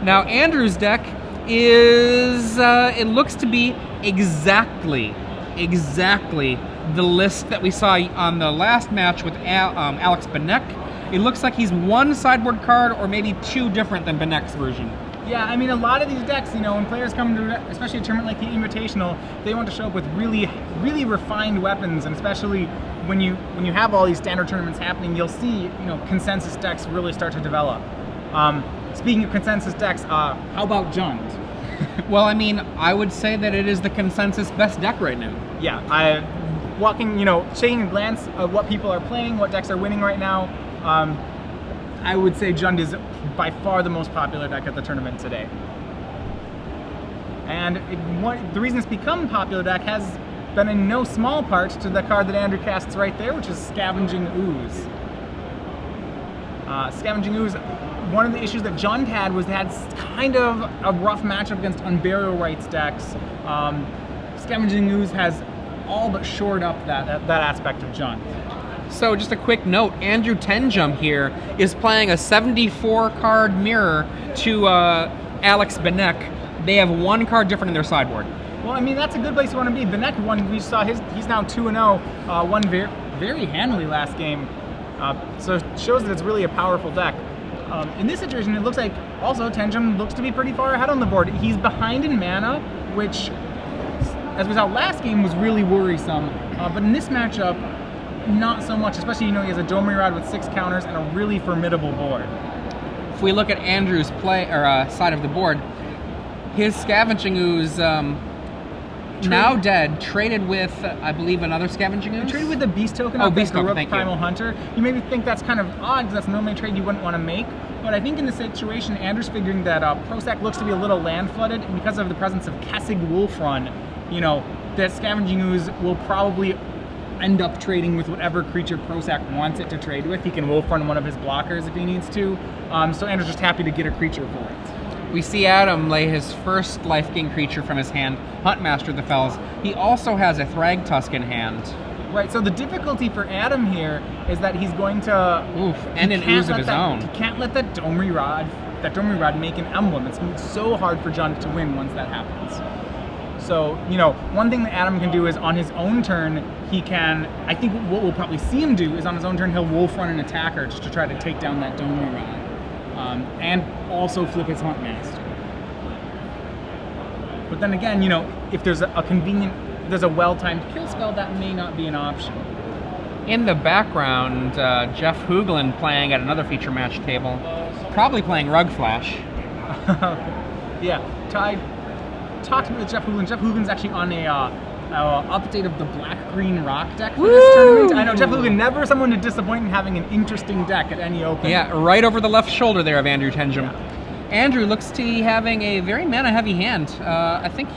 Now, Andrew's deck is, it looks to be exactly the list that we saw on the last match with Alex Benek. It looks like he's one sideboard card or maybe two different than Benek's version. Yeah, I mean, a lot of these decks, you know, when players come to, especially a tournament like the Invitational, they want to show up with really refined weapons, and especially when you have all these standard tournaments happening, you'll see, you know, consensus decks really start to develop. Speaking of consensus decks, how about Jund? Well, I mean, I would say that it is the consensus best deck right now. Yeah, taking a glance of what people are playing, what decks are winning right now, I would say Jund is by far the most popular deck at the tournament today. And the reason it's become a popular deck has been in no small part to the card that Andrew casts right there, which is Scavenging Ooze. Scavenging Ooze, one of the issues that Jund had was they had kind of a rough matchup against Unburial Rights decks. Scavenging Ooze has all but shored up that aspect of Jund. So just a quick note, Andrew Tenjum here is playing a 74-card mirror to Alex Benek. They have one card different in their sideboard. Well, I mean, that's a good place you want to be. Benek won, we saw he's now 2-0, won very handily last game. So it shows that it's really a powerful deck. In this situation, it looks like also Tenjum looks to be pretty far ahead on the board. He's behind in mana, which, as we saw last game, was really worrisome. But in this matchup, not so much, especially, you know, he has a Domri Rod with 6 counters and a really formidable board. If we look at Andrew's side of the board, his Scavenging Ooze, now dead, traded with, I believe, another Scavenging Ooze? Traded with the Beast Token. Beast Token, thank you. Primal Hunter. You maybe think that's kind of odd, because that's normally a trade you wouldn't want to make, but I think in this situation, Andrew's figuring that Prosak looks to be a little land flooded, and because of the presence of Kessig Wolfrun, you know, that Scavenging Ooze will probably end up trading with whatever creature Prosak wants it to trade with. He can Wolfrun one of his blockers if he needs to. So Andrew's just happy to get a creature for it. We see Adam lay his first life gain creature from his hand, Huntmaster of the Fells. He also has a Thragtusk in hand. Right, so the difficulty for Adam here is that he's going to... and an Ooze of his own. He can't let that Domri Rod make an emblem. It's so hard for Jund to win once that happens. So, you know, one thing that Adam can do is on his own turn, he can, I think what we'll probably see him do is on his own turn, he'll Wolfrun an attacker just to try to take down that Domri Rod. And also flip his Huntmaster. But then again, you know, if there's a well-timed kill spell, that may not be an option. In the background, Jeff Hooglin playing at another feature match table, probably playing Rug Flash. Yeah, I talked with Jeff Hooglin. Jeff Hooglin's actually on a update of the Black-Green Rock deck for this tournament. I know Jeff Hooglin, never someone to disappoint in having an interesting deck at any open. Yeah, right over the left shoulder there of Andrew Tenjum. Yeah. Andrew looks to be having a very mana-heavy hand. I think...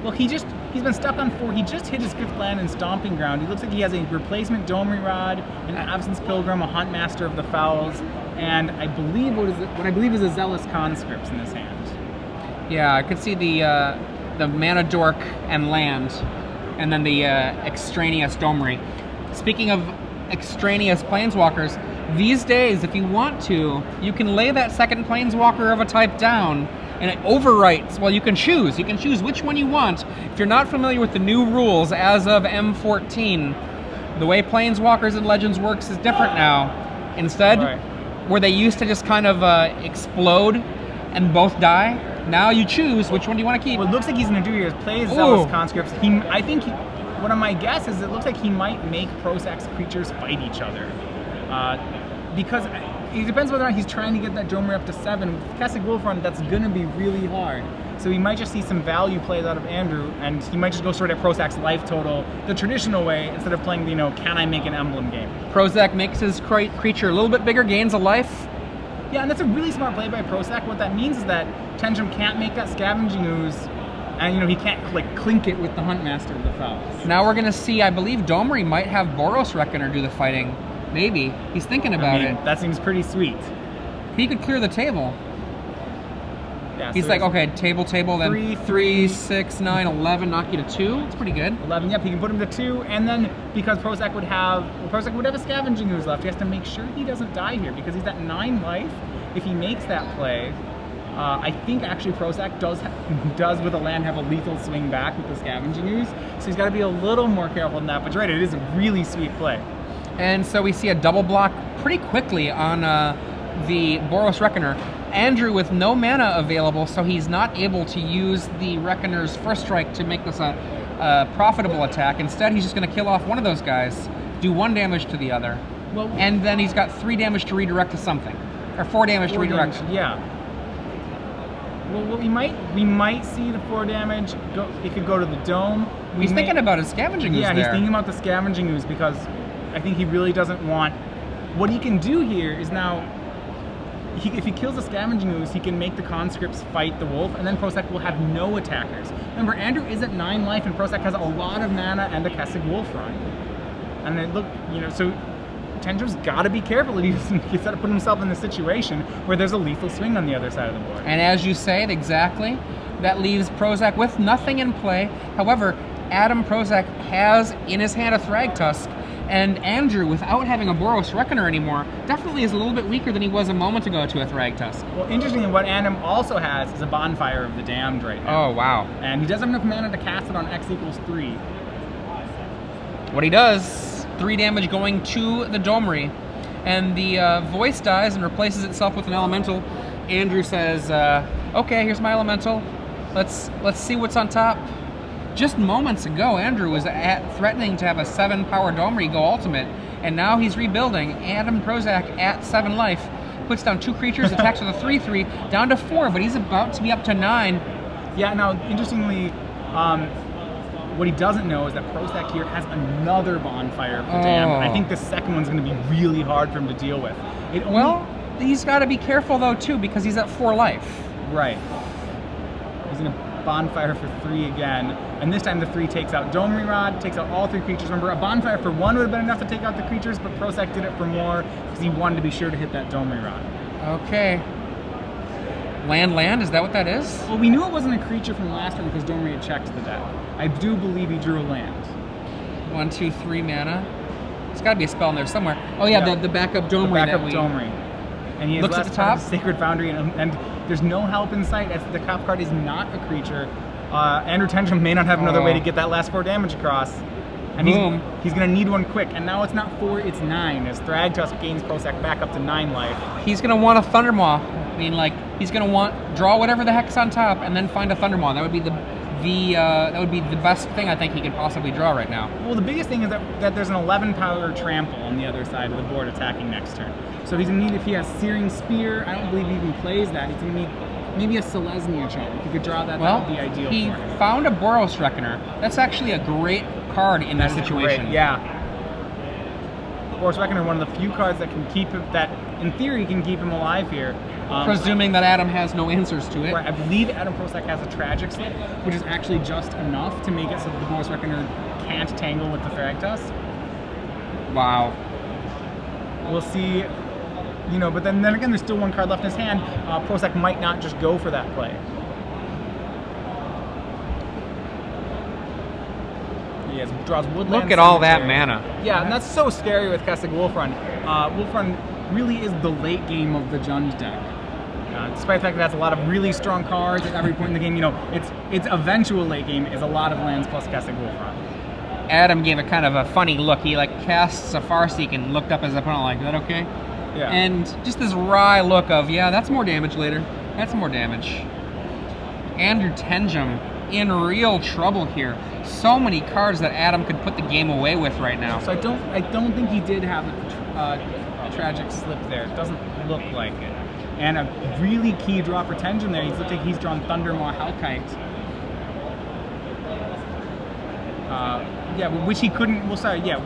Well, he's been stuck on 4. He just hit his 5th land in Stomping Ground. He looks like he has a replacement Domri Rod, an Absence Pilgrim, a Huntmaster of the Fowls, and I believe what I believe is a Zealous Conscripts in his hand. Yeah, I could see the Mana Dork and land, and then the extraneous Domri. Speaking of extraneous planeswalkers, these days, if you want to, you can lay that second planeswalker of a type down, and it overwrites. Well, you can choose. You can choose which one you want. If you're not familiar with the new rules as of M14, the way Planeswalkers and Legends works is different now. Instead, where they used to just kind of explode and both die, now you choose which one do you want to keep. What it looks like he's going to do here is play his Zealous Conscripts. One of my guesses is it looks like he might make Prosak's creatures fight each other. Because it depends whether or not he's trying to get that Domri up to 7. With Kessig Wolfrun, that's going to be really hard. So he might just see some value plays out of Andrew, and he might just go straight at Prosak's life total the traditional way instead of playing the, you know, can I make an emblem game. Prosak makes his creature a little bit bigger, gains a life. Yeah, and that's a really smart play by Prosak. What that means is that Tenjum can't make that Scavenging Ooze, and, you know, he can't clink it with the Huntmaster of the Fowls. Now we're going to see, I believe Domri might have Boros Reckoner do the fighting. Maybe. He's thinking about it. That seems pretty sweet. He could clear the table. Yeah, he's so like, okay, table, then 3, 6, 9, 11, knock you to 2. It's pretty good. 11, yep, he can put him to 2, and then because Prosak would have a Scavenging Ooze left, he has to make sure he doesn't die here, because he's at 9 life. If he makes that play, I think actually Prosak does with a land have a lethal swing back with the Scavenging Ooze, so he's got to be a little more careful than that. But you're right, it is a really sweet play. And so we see a double block pretty quickly on the Boros Reckoner. Andrew with no mana available, so he's not able to use the Reckoner's first strike to make this a profitable attack. Instead, he's just going to kill off one of those guys, do 1 damage to the other, and then he's got 3 damage to redirect to something, or 4 damage to redirect. Yeah. Well, we might see the 4 damage. It could go to the dome. He's thinking about his Scavenging Ooze. Yeah, he's thinking about the Scavenging Ooze because I think he really doesn't want. What he can do here is now, if he kills the Scavenging Ooze, he can make the conscripts fight the wolf, and then Prosak will have no attackers. Remember, Andrew is at 9 life, and Prosak has a lot of mana and a Kessig Wolf run. And then look, so Tenjum's got to be careful. He's got to put himself in the situation where there's a lethal swing on the other side of the board. And as you say, exactly, that leaves Prosak with nothing in play. However, Adam Prosak has in his hand a Thragtusk, and Andrew, without having a Boros Reckoner anymore, definitely is a little bit weaker than he was a moment ago to a Thragtusk. Well, interestingly, what Adam also has is a Bonfire of the Damned right now. Oh, wow. And he doesn't have enough mana to cast it on X equals 3. What he does, 3 damage going to the Domri, and the voice dies and replaces itself with an elemental. Andrew says, okay, here's my elemental. Let's see what's on top. Just moments ago, Andrew was threatening to have a 7-power Domri go ultimate, and now he's rebuilding. Adam Prosak at 7 life puts down 2 creatures, attacks with a 3/3, down to 4, but he's about to be up to 9. Yeah, now, interestingly, what he doesn't know is that Prosak here has another Bonfire of the Damned, and I think the second one's going to be really hard for him to deal with. He's got to be careful, though, too, because he's at 4 life. Right. He's going to Bonfire for 3 again, and this time the 3 takes out Domri Rod, takes out all 3 creatures. Remember, a Bonfire for 1 would have been enough to take out the creatures, but Prosak did it for more because he wanted to be sure to hit that Domri Rod. Okay. Land, is that what that is? Well, we knew it wasn't a creature from last turn because Domri had checked the deck. I do believe he drew a land. 1, 2, 3 mana. There's got to be a spell in there somewhere. Oh yeah, the backup Domri. The backup Domri. And he has looks at the top. Sacred Foundry, and there's no help in sight as the top card is not a creature. Andrew Tenjum may not have another way to get that last 4 damage across. And he's going to need one quick. And now it's not 4, it's 9, as Thragtusk gains Prosak back up to 9 life. He's going to want a Thundermaw. I mean, he's going to draw whatever the heck's on top and then find a Thundermaw. That would be the best thing I think he could possibly draw right now. Well, the biggest thing is that there's an 11-power Trample on the other side of the board attacking next turn. So he's going to need, if he has Searing Spear, I don't believe he even plays that. He's going to need maybe a Selesnya Charm. If he could draw that, that would be ideal he for him. Found a Boros Reckoner. That's actually a great card in that situation. Great, yeah. Boros Reckoner, one of the few cards that can keep him, that in theory can keep him alive here. Presuming that Adam has no answers to it. Right, I believe Adam Prosak has a Tragic Slip, which is actually just enough to make it so that the Boros Reckoner can't tangle with the Thragtusk. Wow. We'll see. But then again, there's still 1 card left in his hand. Prosak might not just go for that play. He draws Woodland. Look at all that mana. Yeah, and that's so scary with Kessig Wolfrun. Wolfrun really is the late game of the Jund deck. Despite the fact that it has a lot of really strong cards at every point in the game, its eventual late game is a lot of lands plus Kessig Wolfrun. Adam gave it kind of a funny look. He casts a Farseek and looked up at his opponent like, is that okay? Yeah. And just this wry look of, yeah, that's more damage later. That's more damage. Andrew Tenjum in real trouble here. So many cards that Adam could put the game away with right now. So I don't think he did have a Tragic Slip there. It doesn't look like it. And a really key draw for Tenjum there. He's looked like he's drawn Thundermaw Hellkite. Which he couldn't. Well, sorry. Yeah.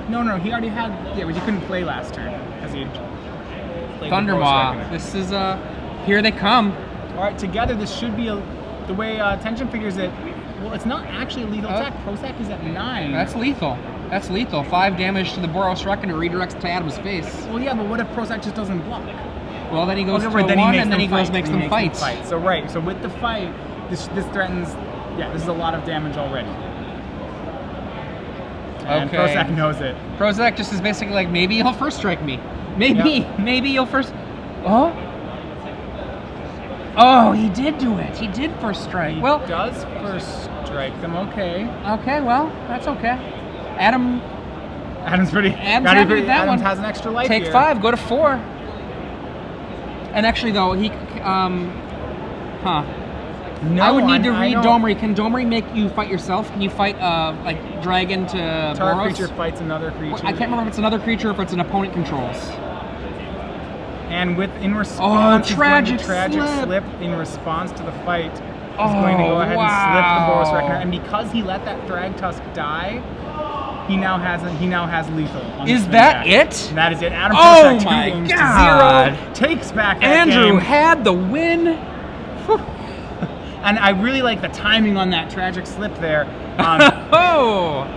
No. He already had. Yeah, which he couldn't play last turn because he played Thundermaw. This is here they come. All right, together this should be the way Tenjum figures it. Well, it's not actually a lethal attack. Prosak is at 9. That's lethal. That's lethal. 5 damage to the Boros Reckoner redirects to Adam's face. Well, yeah, but what if Prosak just doesn't block? Well, then he goes to 1, and then he makes them fight. So right. So with the fight, this threatens. Yeah, this is a lot of damage already. And Okay. Prosak knows it. Prosak just is basically like, maybe he'll first strike me. Maybe you'll first. Oh? Oh, he did do it. He did first strike. He Well, does first strike them. Okay. okay, well, that's okay. Adam, Adam's pretty. Adam's gotta be happy pretty with that Adams one. has an extra life take here. 5, go to 4. And actually, though, he, No, I would need to I read don't- Domri. Can Domri make you fight yourself? Can you fight, like, dragon to Target Boros? creature fights another creature. I can't remember if it's another creature or if it's an opponent controls. And in response, he's going to tragic tragic slip. slip in response to the fight. He's going to go ahead and slip the Boros Reckoner, and because he let that Thragtusk die, he now has lethal. On Is this that deck. it? And that is it. Adam Oh Prosak, 2 my games God. to 0, takes back that Andrew game. had the win. And I really like the timing on that tragic slip there. Oh!